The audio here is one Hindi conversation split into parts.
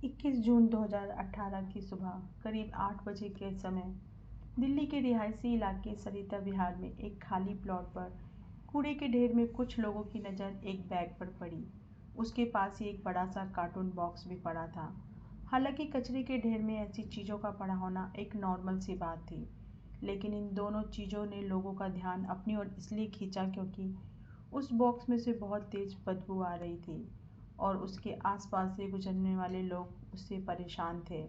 21 जून 2018 की सुबह करीब 8 बजे के समय दिल्ली के रिहायशी इलाके सरिता विहार में एक खाली प्लॉट पर कूड़े के ढेर में कुछ लोगों की नज़र एक बैग पर पड़ी। उसके पास ही एक बड़ा सा कार्टून बॉक्स भी पड़ा था। हालांकि कचरे के ढेर में ऐसी चीज़ों का पड़ा होना एक नॉर्मल सी बात थी, लेकिन इन दोनों चीज़ों ने लोगों का ध्यान अपनी ओर इसलिए खींचा क्योंकि उस बॉक्स में से बहुत तेज बदबू आ रही थी और उसके आसपास से गुजरने वाले लोग उससे परेशान थे।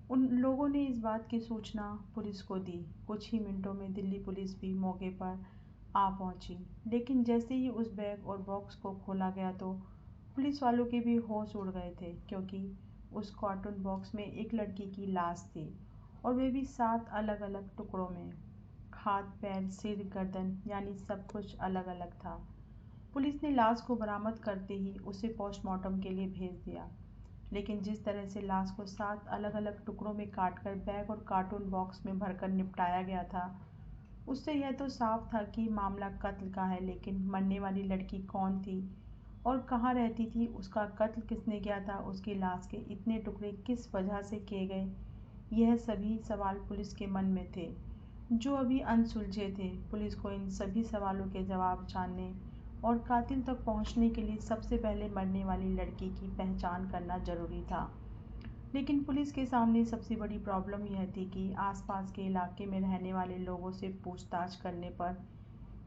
उन लोगों ने इस बात की सूचना पुलिस को दी। कुछ ही मिनटों में दिल्ली पुलिस भी मौके पर आ पहुंची, लेकिन जैसे ही उस बैग और बॉक्स को खोला गया तो पुलिस वालों के भी होश उड़ गए थे, क्योंकि उस कार्टून बॉक्स में एक लड़की की लाश थी और वे भी 7 अलग-अलग टुकड़ों में। हाथ, पैर, सिर, गर्दन, यानी सब कुछ अलग-अलग था। पुलिस ने लाश को बरामद करते ही उसे पोस्टमार्टम के लिए भेज दिया, लेकिन जिस तरह से लाश को 7 अलग-अलग टुकड़ों में काटकर बैग और कार्टून बॉक्स में भरकर निपटाया गया था, उससे यह तो साफ था कि मामला कत्ल का है। लेकिन मरने वाली लड़की कौन थी और कहाँ रहती थी, उसका कत्ल किसने किया था, उसकी लाश के इतने टुकड़े किस वजह से किए गए, यह सभी सवाल पुलिस के मन में थे, जो अभी अनसुलझे थे। पुलिस को इन सभी सवालों के जवाब जानने और कातिल तक पहुंचने के लिए सबसे पहले मरने वाली लड़की की पहचान करना जरूरी था। लेकिन पुलिस के सामने सबसे बड़ी प्रॉब्लम यह थी कि आसपास के इलाके में रहने वाले लोगों से पूछताछ करने पर,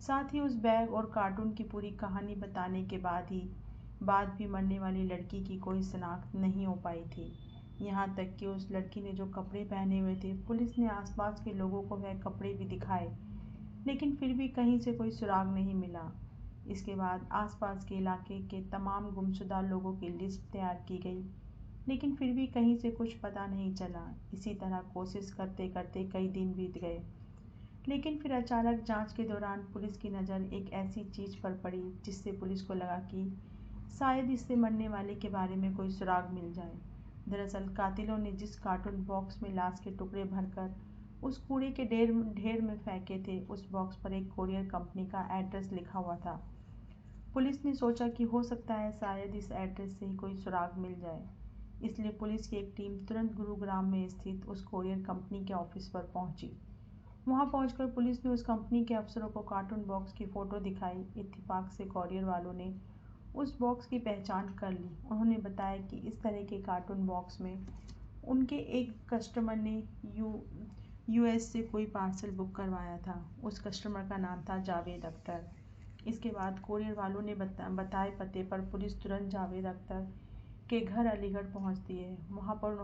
साथ ही उस बैग और कार्टून की पूरी कहानी बताने के बाद भी मरने वाली लड़की की कोई शिनाख्त नहीं हो पाई थी। यहाँ तक कि उस लड़की ने जो कपड़े पहने हुए थे, पुलिस ने आसपास के लोगों को वह कपड़े भी दिखाए, लेकिन फिर भी कहीं से कोई सुराग नहीं मिला। इसके बाद आसपास के इलाके के तमाम गुमशुदा लोगों की लिस्ट तैयार की गई, लेकिन फिर भी कहीं से कुछ पता नहीं चला। इसी तरह कोशिश करते करते कई दिन बीत गए, लेकिन फिर अचानक जांच के दौरान पुलिस की नज़र एक ऐसी चीज़ पर पड़ी जिससे पुलिस को लगा कि शायद इससे मरने वाले के बारे में कोई सुराग मिल जाए। दरअसल कातिलों ने जिस कार्टून बॉक्स में लाश के टुकड़े भरकर उस कूड़े के ढेर में फेंके थे, उस बॉक्स पर एक कोरियर कंपनी का एड्रेस लिखा हुआ था। पुलिस ने सोचा कि हो सकता है शायद इस एड्रेस से ही कोई सुराग मिल जाए, इसलिए पुलिस की एक टीम तुरंत गुरुग्राम में स्थित उस कोरियर कंपनी के ऑफिस पर पहुंची। वहां पहुंचकर पुलिस ने उस कंपनी के अफसरों को कार्टून बॉक्स की फ़ोटो दिखाई। इत्तेफाक से कोरियर वालों ने उस बॉक्स की पहचान कर ली। उन्होंने बताया कि इस तरह के कार्टून बॉक्स में उनके एक कस्टमर ने यूएस से कोई पार्सल बुक करवाया था। उस कस्टमर का नाम था जावेद अख्तर। इसके बाद कोरियर वालों ने बताए पते पर पुलिस तुरंत जावेद अख्तर के घर अलीगढ़ पहुंचती है। वहां पर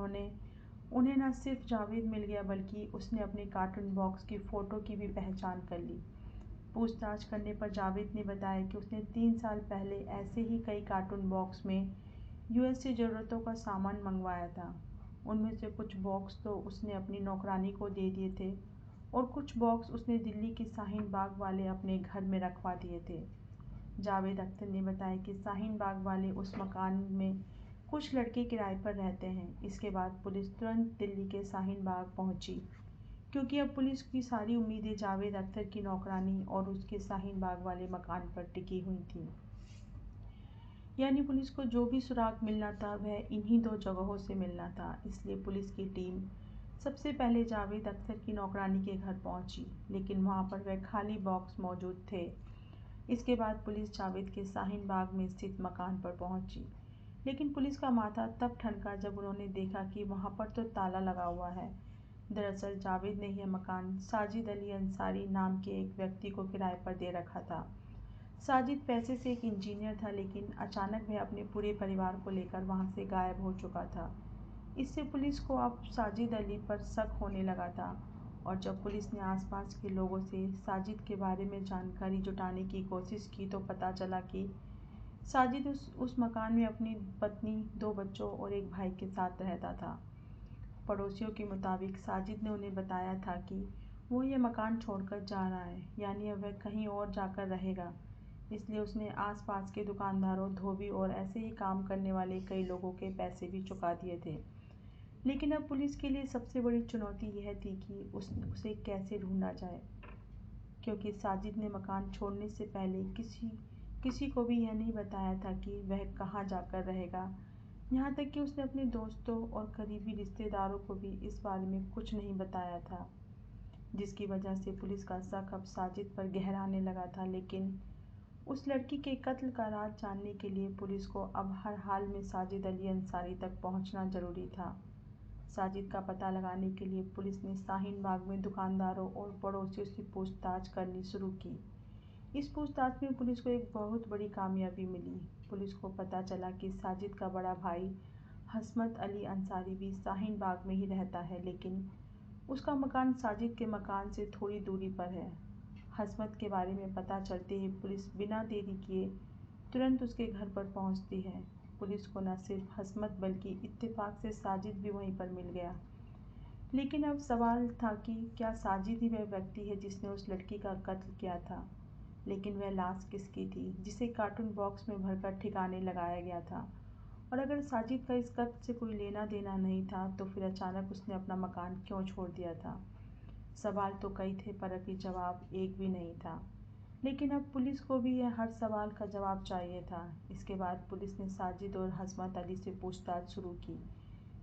उन्हें न सिर्फ जावेद मिल गया, बल्कि उसने अपने कार्टून बॉक्स की फ़ोटो की भी पहचान कर ली। पूछताछ करने पर जावेद ने बताया कि उसने 3 साल पहले ऐसे ही कई कार्टून बॉक्स में यूएस से ज़रूरतों का सामान मंगवाया था। उनमें से कुछ बॉक्स तो उसने अपनी नौकरानी को दे दिए थे और कुछ बॉक्स उसने दिल्ली के शाहीन बाग वाले अपने घर में रखवा दिए थे। जावेद अख्तर ने बताया कि शाहीन बाग वाले उस मकान में कुछ लड़के किराए पर रहते हैं। इसके बाद पुलिस तुरंत दिल्ली के शाहीन बाग पहुंची, क्योंकि अब पुलिस की सारी उम्मीदें जावेद अख्तर की नौकरानी और उसके शाहीन बाग वाले मकान पर टिकी हुई थी। यानी पुलिस को जो भी सुराग मिलना था वह इन्हीं 2 जगहों से मिलना था। इसलिए पुलिस की टीम सबसे पहले जावेद अख्तर की नौकरानी के घर पहुंची, लेकिन वहां पर वह खाली बॉक्स मौजूद थे। इसके बाद पुलिस जावेद के शाहीन बाग में स्थित मकान पर पहुंची, लेकिन पुलिस का माथा तब ठनका जब उन्होंने देखा कि वहां पर तो ताला लगा हुआ है। दरअसल जावेद ने यह मकान साजिद अली अंसारी नाम के एक व्यक्ति को किराए पर दे रखा था। साजिद पैसे से एक इंजीनियर था, लेकिन अचानक वह अपने पूरे परिवार को लेकर वहां से गायब हो चुका था। इससे पुलिस को अब साजिद अली पर शक होने लगा था, और जब पुलिस ने आसपास के लोगों से साजिद के बारे में जानकारी जुटाने की कोशिश की तो पता चला कि साजिद उस मकान में अपनी पत्नी, 2 बच्चों और एक भाई के साथ रहता था। पड़ोसियों के मुताबिक साजिद ने उन्हें बताया था कि वो ये मकान छोड़कर जा रहा है, यानी अब वह कहीं और जाकर रहेगा। इसलिए उसने आसपास के दुकानदारों, धोबी और ऐसे ही काम करने वाले कई लोगों के पैसे भी चुका दिए थे। लेकिन अब पुलिस के लिए सबसे बड़ी चुनौती यह थी कि उसे कैसे ढूंढा जाए, क्योंकि साजिद ने मकान छोड़ने से पहले किसी को भी यह नहीं बताया था कि वह कहाँ जाकर रहेगा। यहाँ तक कि उसने अपने दोस्तों और करीबी रिश्तेदारों को भी इस बारे में कुछ नहीं बताया था, जिसकी वजह से पुलिस का शक अब साजिद पर गहराने लगा था। लेकिन उस लड़की के कत्ल का राज जानने के लिए पुलिस को अब हर हाल में साजिद अली अंसारी तक पहुंचना जरूरी था। साजिद का पता लगाने के लिए पुलिस ने शाहीन बाग में दुकानदारों और पड़ोसियों से पूछताछ करनी शुरू की। इस पूछताछ में पुलिस को एक बहुत बड़ी कामयाबी मिली। पुलिस को पता चला कि साजिद का बड़ा भाई हसमत अली अंसारी भी शाहीन बाग में ही रहता है, लेकिन उसका मकान साजिद के मकान से थोड़ी दूरी पर है। हसमत के बारे में पता चलते ही पुलिस बिना देरी किए तुरंत उसके घर पर पहुंचती है। पुलिस को न सिर्फ हसमत बल्कि इत्तेफाक से साजिद भी वहीं पर मिल गया। लेकिन अब सवाल था कि क्या साजिद ही वह व्यक्ति है जिसने उस लड़की का कत्ल किया था। लेकिन वह लाश किसकी थी जिसे कार्टून बॉक्स में भरकर ठिकाने लगाया गया था। और अगर साजिद का इस कत्ल से कोई लेना देना नहीं था तो फिर अचानक उसने अपना मकान क्यों छोड़ दिया था। सवाल तो कई थे पर अभी जवाब एक भी नहीं था। लेकिन अब पुलिस को भी यह हर सवाल का जवाब चाहिए था। इसके बाद पुलिस ने साजिद और हसमत अली से पूछताछ शुरू की।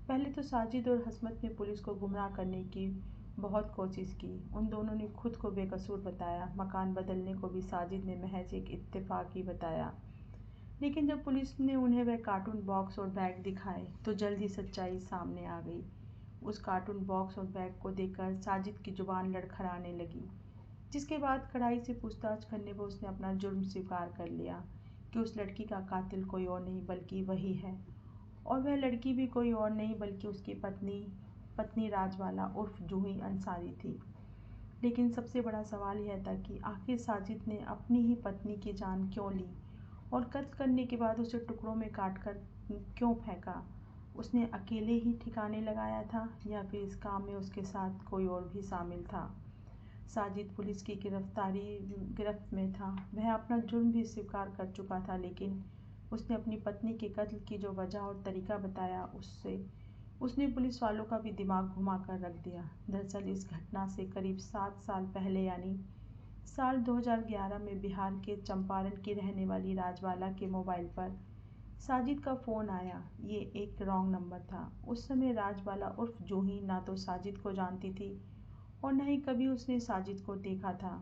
पहले तो साजिद और हसमत ने पुलिस को गुमराह करने की बहुत कोशिश की। उन दोनों ने खुद को बेकसूर बताया। मकान बदलने को भी साजिद ने महज एक इत्तेफाक ही बताया। लेकिन जब पुलिस ने उन्हें वह कार्टून बॉक्स और बैग दिखाए तो जल्द ही सच्चाई सामने आ गई। उस कार्टून बॉक्स और बैग को देखकर साजिद की जुबान लड़खड़ाने लगी, जिसके बाद कड़ाई से पूछताछ करने पर उसने अपना जुर्म स्वीकार कर लिया कि उस लड़की का कातिल कोई और नहीं बल्कि वही है। और वह लड़की भी कोई और नहीं बल्कि उसकी पत्नी पत्नी राजवाला उर्फ जूही अंसारी थी। लेकिन सबसे बड़ा सवाल यह था कि आखिर साजिद ने अपनी ही पत्नी की जान क्यों ली और कत्ल करने के बाद उसे टुकड़ों में काटकर क्यों फेंका। उसने अकेले ही ठिकाने लगाया था या फिर इस काम में उसके साथ कोई और भी शामिल था। साजिद पुलिस की गिरफ्त में था। वह अपना जुर्म भी स्वीकार कर चुका था, लेकिन उसने अपनी पत्नी के कत्ल की जो वजह और तरीका बताया उससे उसने पुलिस वालों का भी दिमाग घुमा कर रख दिया। दरअसल इस घटना से करीब 7 साल पहले यानी साल 2011 में बिहार के चंपारण की रहने वाली राजवाला के मोबाइल पर साजिद का फ़ोन आया। ये एक रॉन्ग नंबर था। उस समय राजवाला उर्फ जूही ना तो साजिद को जानती थी और न ही कभी उसने साजिद को देखा था।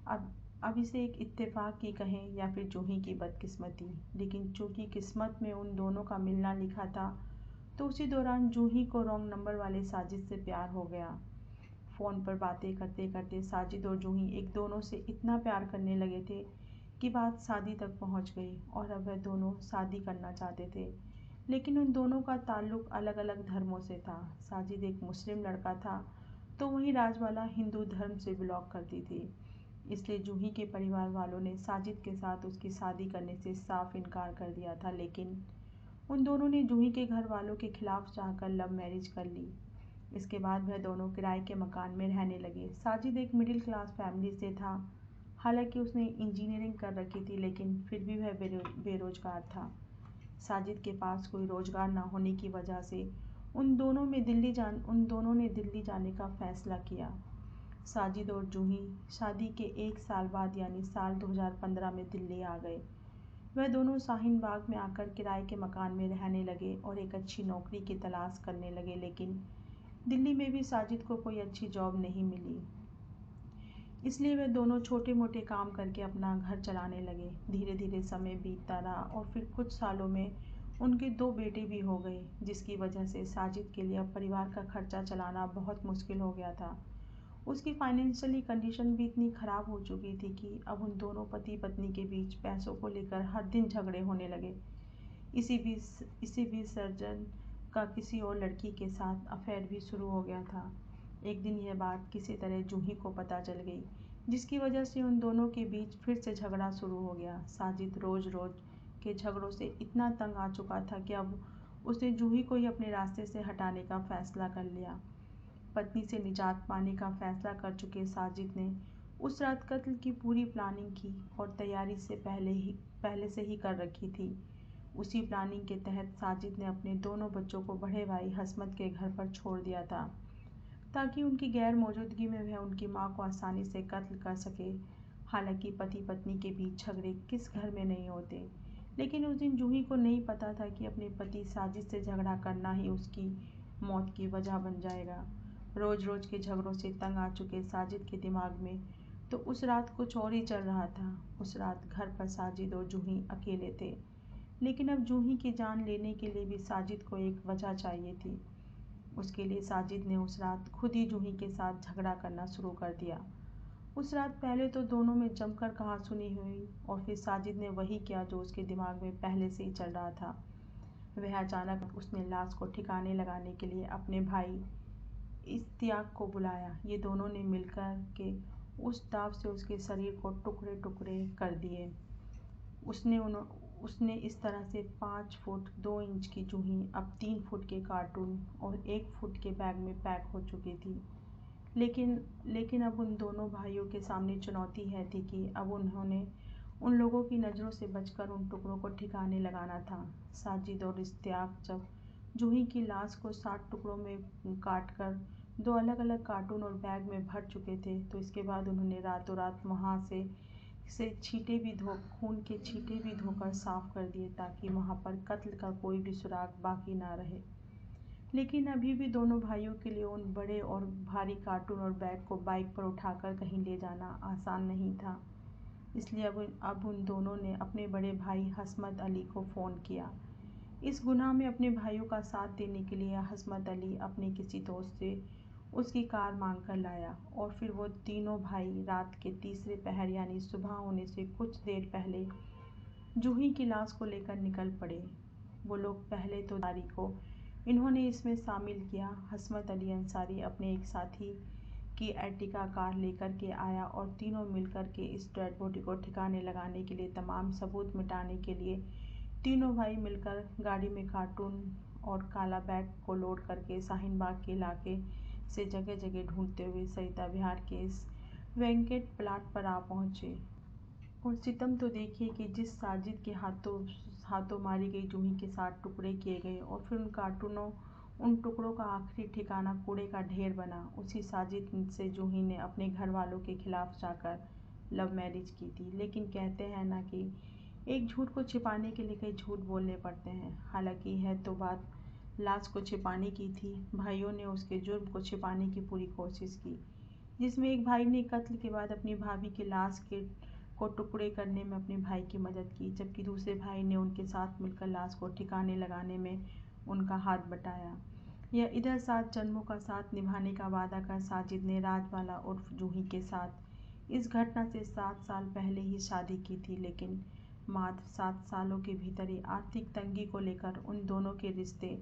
अब अब इसे एक इत्तेफाक ही कहें या फिर जूही की बदकिस्मती, लेकिन चूंकि किस्मत में उन दोनों का मिलना लिखा था तो उसी दौरान जूही को रॉन्ग नंबर वाले साजिद से प्यार हो गया। फ़ोन पर बातें करते करते साजिद और जूही एक दोनों से इतना प्यार करने लगे थे कि बात शादी तक पहुंच गई और अब वह दोनों शादी करना चाहते थे। लेकिन उन दोनों का ताल्लुक अलग अलग धर्मों से था। साजिद एक मुस्लिम लड़का था तो वहीं राजवाला हिंदू धर्म से बिलोंग करती थी। इसलिए जूही के परिवार वालों ने साजिद के साथ उसकी शादी करने से साफ इनकार कर दिया था। लेकिन उन दोनों ने जूही के घर वालों के खिलाफ चाहकर लव मैरिज कर ली। इसके बाद वह दोनों किराए के मकान में रहने लगे। साजिद एक मिडिल क्लास फैमिली से था। हालांकि उसने इंजीनियरिंग कर रखी थी, लेकिन फिर भी वह बेरोजगार था। साजिद के पास कोई रोजगार न होने की वजह से उन दोनों ने दिल्ली जाने का फैसला किया। साजिद और जूही शादी के 1 साल बाद यानी साल 2015 में दिल्ली आ गए। वह दोनों शाहीन बाग में आकर किराए के मकान में रहने लगे और एक अच्छी नौकरी की तलाश करने लगे। लेकिन दिल्ली में भी साजिद को कोई अच्छी जॉब नहीं मिली, इसलिए वे दोनों छोटे मोटे काम करके अपना घर चलाने लगे। धीरे धीरे समय बीतता रहा और फिर कुछ सालों में उनके 2 बेटे भी हो गए, जिसकी वजह से साजिद के लिए अब परिवार का खर्चा चलाना बहुत मुश्किल हो गया था। उसकी फाइनेंशियली कंडीशन भी इतनी खराब हो चुकी थी कि अब उन दोनों पति पत्नी के बीच पैसों को लेकर हर दिन झगड़े होने लगे। इसी बीच सर्जन का किसी और लड़की के साथ अफेयर भी शुरू हो गया था। एक दिन यह बात किसी तरह जूही को पता चल गई, जिसकी वजह से उन दोनों के बीच फिर से झगड़ा शुरू हो गया। साजिद रोज रोज के झगड़ों से इतना तंग आ चुका था कि अब उसने जूही को ही अपने रास्ते से हटाने का फैसला कर लिया। पत्नी से निजात पाने का फैसला कर चुके साजिद ने उस रात कत्ल की पूरी प्लानिंग की और तैयारी से पहले से ही कर रखी थी। उसी प्लानिंग के तहत साजिद ने अपने दोनों बच्चों को बड़े भाई हसमत के घर पर छोड़ दिया था, ताकि उनकी गैर मौजूदगी में वह उनकी मां को आसानी से कत्ल कर सके। हालांकि पति पत्नी के बीच झगड़े किस घर में नहीं होते, लेकिन उस दिन जूही को नहीं पता था कि अपने पति साजिद से झगड़ा करना ही उसकी मौत की वजह बन जाएगा। रोज रोज के झगड़ों से तंग आ चुके साजिद के दिमाग में तो उस रात कुछ और ही चल रहा था। उस रात घर पर साजिद और जूही अकेले थे, लेकिन अब जूही की जान लेने के लिए भी साजिद को एक वजह चाहिए थी। उसके लिए साजिद ने उस रात खुद ही जूही के साथ झगड़ा करना शुरू कर दिया। उस रात पहले तो दोनों में जमकर कहासुनी हुई और फिर साजिद ने वही किया जो उसके दिमाग में पहले से ही चल रहा था। वह अचानक उसने लाश को ठिकाने लगाने के लिए अपने भाई इश्तियाक को बुलाया। ये दोनों ने मिलकर के उस दाव से उसके शरीर को टुकड़े टुकड़े कर दिए। उसने इस तरह से 5 फुट 2 इंच की जूही अब 3 फुट के कार्टून और 1 फुट के बैग में पैक हो चुकी थी। लेकिन अब उन दोनों भाइयों के सामने चुनौती है थी कि अब उन्होंने उन लोगों की नज़रों से बचकर उन टुकड़ों को ठिकाने लगाना था। साजिद और इश्तियाक जब जूही की लाश को 60 टुकड़ों में काट कर 2 अलग अलग कार्टून और बैग में भर चुके थे, तो इसके बाद उन्होंने रातों रात वहाँ से खून के छींटे भी धोकर साफ कर दिए ताकि वहाँ पर कत्ल का कोई भी सुराग बाकी ना रहे। लेकिन अभी भी दोनों भाइयों के लिए उन बड़े और भारी कार्टून और बैग को बाइक पर उठाकर कहीं ले जाना आसान नहीं था। इसलिए अब उन दोनों ने अपने बड़े भाई हस्मत अली को फ़ोन किया। इस गुनाह में अपने भाइयों का साथ देने के लिए हस्मत अली अपने किसी दोस्त से उसकी कार मांग कर लाया और फिर वो तीनों भाई रात के तीसरे पहर यानी सुबह होने से कुछ देर पहले जूही की लाश को लेकर निकल पड़े। वो लोग पहले तो दारी को इन्होंने इसमें शामिल किया। हस्मत अली अंसारी अपने एक साथी की एर्टिगा कार लेकर के आया और तीनों मिलकर के इस डेड बॉडी को ठिकाने लगाने के लिए तमाम सबूत मिटाने के लिए तीनों भाई मिलकर गाड़ी में कार्टून और काला बैग को लोड करके शाहीन बाग के इलाके से जगह जगह ढूंढते हुए सरिता विहार के इस वेंकेट प्लाट पर आ पहुंचे। और सितम तो देखिए कि जिस साजिद के हाथों मारी गई जूही के 7 टुकड़े किए गए और फिर उन टुकड़ों का आखिरी ठिकाना कूड़े का ढेर बना। उसी साजिद से जूही ने अपने घर वालों के खिलाफ जाकर लव मैरिज की थी। लेकिन कहते हैं ना कि एक झूठ को छिपाने के लिए कई झूठ बोलने पड़ते हैं। हालांकि यह तो बात लाश को छिपाने की थी। भाइयों ने उसके जुर्म को छिपाने की पूरी कोशिश की, जिसमें एक भाई ने कत्ल के बाद अपनी भाभी की लाश को टुकड़े करने में अपने भाई की मदद की, जबकि दूसरे भाई ने उनके साथ मिलकर लाश को ठिकाने लगाने में उनका हाथ बटाया। यह इधर 7 जन्मों का साथ निभाने का वादा कर साजिद ने राजबाला उर्फ जूही के साथ इस घटना से 7 साल पहले ही शादी की थी। लेकिन मात्र 7 सालों के भीतर ही आर्थिक तंगी को लेकर उन दोनों के रिश्ते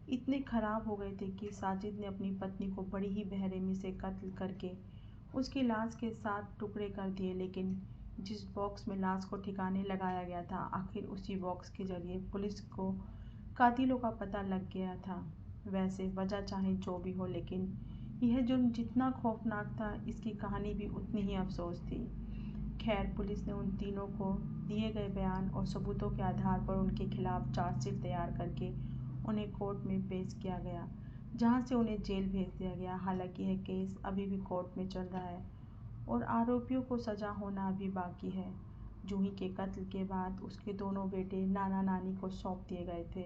इतने खराब हो गए थे कि साजिद ने अपनी पत्नी को बड़ी ही बेरहमी से कत्ल करके उसकी लाश के 7 टुकड़े कर दिए। लेकिन जिस बॉक्स में लाश को ठिकाने लगाया गया था, आखिर उसी बॉक्स के जरिए पुलिस को कातिलों का पता लग गया था। वैसे वजह चाहे जो भी हो, लेकिन यह जुर्म जितना खौफनाक था, इसकी कहानी भी उतनी ही अफसोस थी। खैर, पुलिस ने उन तीनों को दिए गए बयान और सबूतों के आधार पर उनके खिलाफ चार्जशीट तैयार करके उन्हें कोर्ट में पेश किया गया, जहां से उन्हें जेल भेज दिया गया। हालांकि यह केस अभी भी कोर्ट में चल रहा है और आरोपियों को सजा होना अभी बाकी है। जूही के कत्ल के बाद उसके दोनों बेटे नाना नानी को सौंप दिए गए थे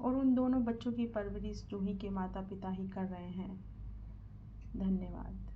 और उन दोनों बच्चों की परवरिश जूही के माता पिता ही कर रहे हैं। धन्यवाद।